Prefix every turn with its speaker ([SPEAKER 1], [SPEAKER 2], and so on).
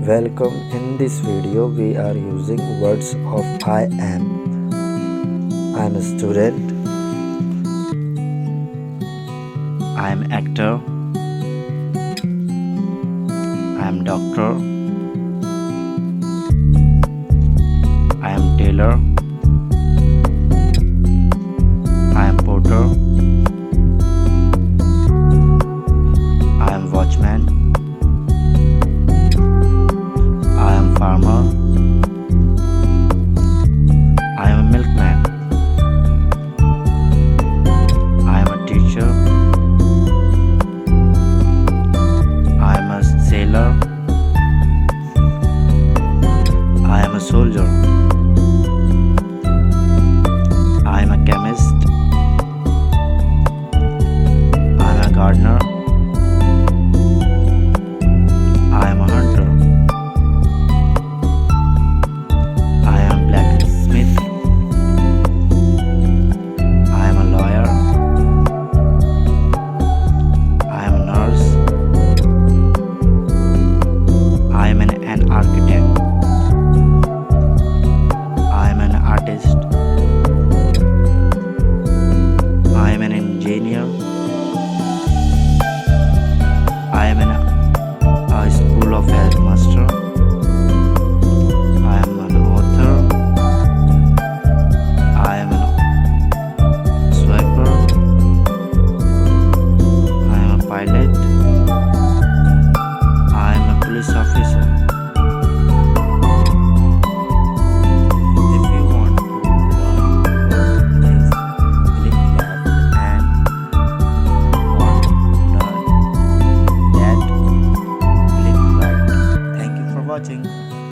[SPEAKER 1] Welcome. In this video we are using words of I am. I am a student.
[SPEAKER 2] I am actor. I am doctor. I am tailor. I am porter. I am watchman. I am farmer. I am a milkman. I am a teacher. I am a sailor. I am a soldier. I am a chemist. I am a gardener. I am a hunter. I am blacksmith. I am a lawyer. I am a nurse. I am an architect. I am an artist. I am an engineer. I am in a school of headmaster. I am an author. I am a swiper. I am a pilot. I am a police officer. If you want to learn about this, click left and want to learn that, click right. Thank you for watching.